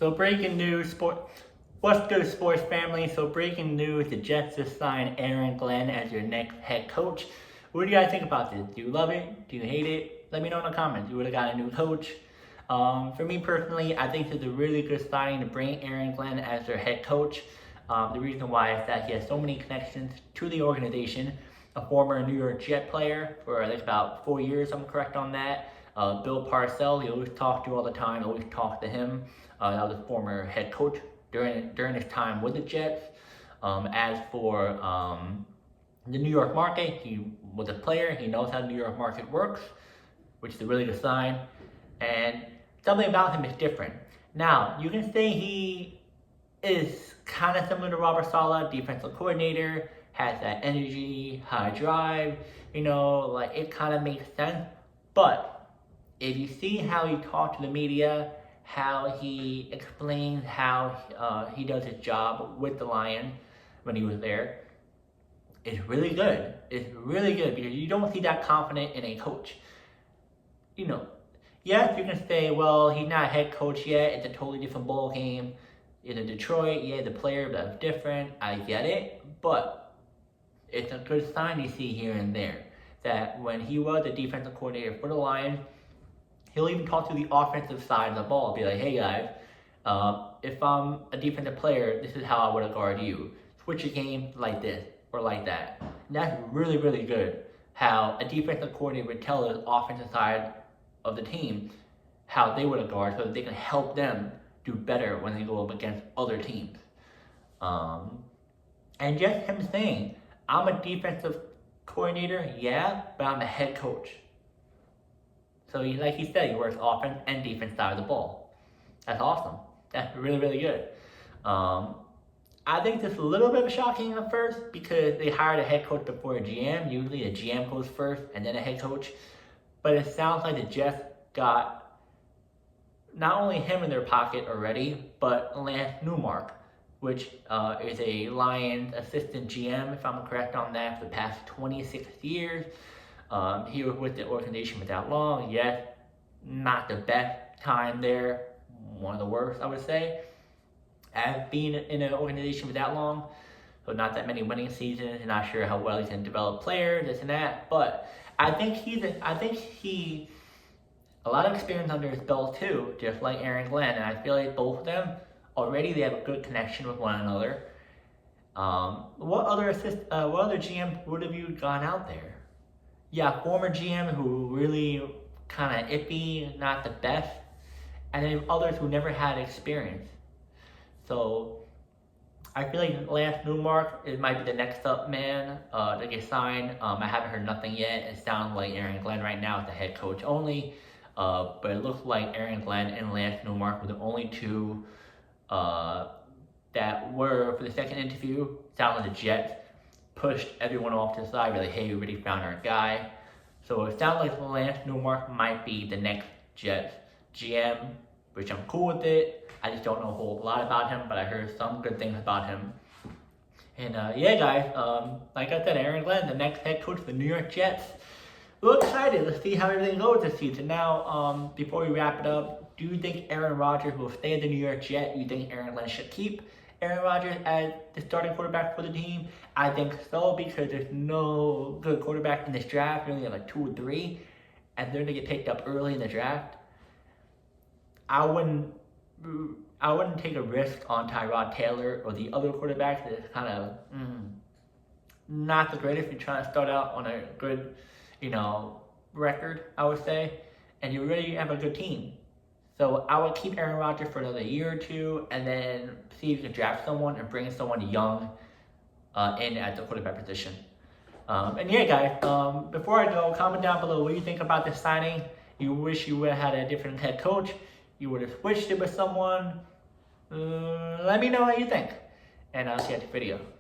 So breaking news, what's good, sports family? So breaking news, the Jets just signed Aaron Glenn as your next head coach. What do you guys think about this? Do you love it? Do you hate it? Let me know in the comments. You would have got a new coach. For me personally, I think it's a really good signing to bring Aaron Glenn as their head coach. The reason why is that he has so many connections to the organization. A former New York Jet player for I think about 4 years, I'm correct on that. Bill Parcells, he always talked to all the time, always talked to him. That was a former head coach during his time with the Jets. As for the New York market, he was a player. He knows how the New York market works, which is a really good sign. And something about him is different. Now, you can say he is kind of similar to Robert Saleh, defensive coordinator, has that energy, high drive, like it kind of makes sense. But if you see how he talked to the media, how he explains how he does his job with the Lions when he was there, it's really good. It's really good because you don't see that confident in a coach. Yes, you can say, well, he's not a head coach yet. It's a totally different ball game. In Detroit, yeah, the player, but it's different. I get it, but it's a good sign you see here and there that when he was the defensive coordinator for the Lions, he'll even talk to the offensive side of the ball. Be like, hey guys, if I'm a defensive player, this is how I would guard you. Switch your game like this or like that. And that's really, really good. How a defensive coordinator would tell the offensive side of the team how they would guard so that they can help them do better when they go up against other teams. And just him saying, I'm a defensive coordinator, yeah, but I'm a head coach. So like he said, he works offense and defense side of the ball. That's awesome. That's really, really good. I think this is a little bit of shocking at first because they hired a head coach before a GM. Usually a GM goes first and then a head coach. But it sounds like the Jets got not only him in their pocket already, but Lance Newmark, which is a Lions assistant GM, if I'm correct on that, for the past 26 years. He was with the organization for that long. Yes, not the best time there, one of the worst, I would say, as being in an organization for that long. So not that many winning seasons, not sure how well he can develop players, this and that. But I think he a lot of experience under his belt too, just like Aaron Glenn. And I feel like both of them already they have a good connection with one another. What other GM would have you gone out there? Yeah, former GM who really kind of iffy, not the best, and then others who never had experience. So I feel like Lance Newmark might be the next up man to get signed. I haven't heard nothing yet. It sounds like Aaron Glenn right now is the head coach only, but it looks like Aaron Glenn and Lance Newmark were the only two that were for the second interview. Sounds like the Jets pushed everyone off to the side, like, hey, we already found our guy. So it sounds like Lance Newmark might be the next Jets GM, which I'm cool with it. I just don't know a whole lot about him, but I heard some good things about him. And yeah, guys, like I said, Aaron Glenn, the next head coach for the New York Jets. We're excited. Let's see how everything goes this season. Now, before we wrap it up, do you think Aaron Rodgers will stay at the New York Jets? Do you think Aaron Glenn should keep Aaron Rodgers as the starting quarterback for the team? I think so, because there's no good quarterback in this draft. You only have like 2 or 3, and they're gonna get picked up early in the draft. I wouldn't take a risk on Tyrod Taylor or the other quarterbacks. It's kind of not the greatest if you're trying to start out on a good, record, I would say, and you really have a good team. So I would keep Aaron Rodgers for another year or 2, and then see if you can draft someone and bring someone young in at the quarterback position. And yeah, guys, before I go, comment down below what you think about this signing. You wish you would have had a different head coach. You would have switched it with someone. Let me know what you think. And I'll see you at the video.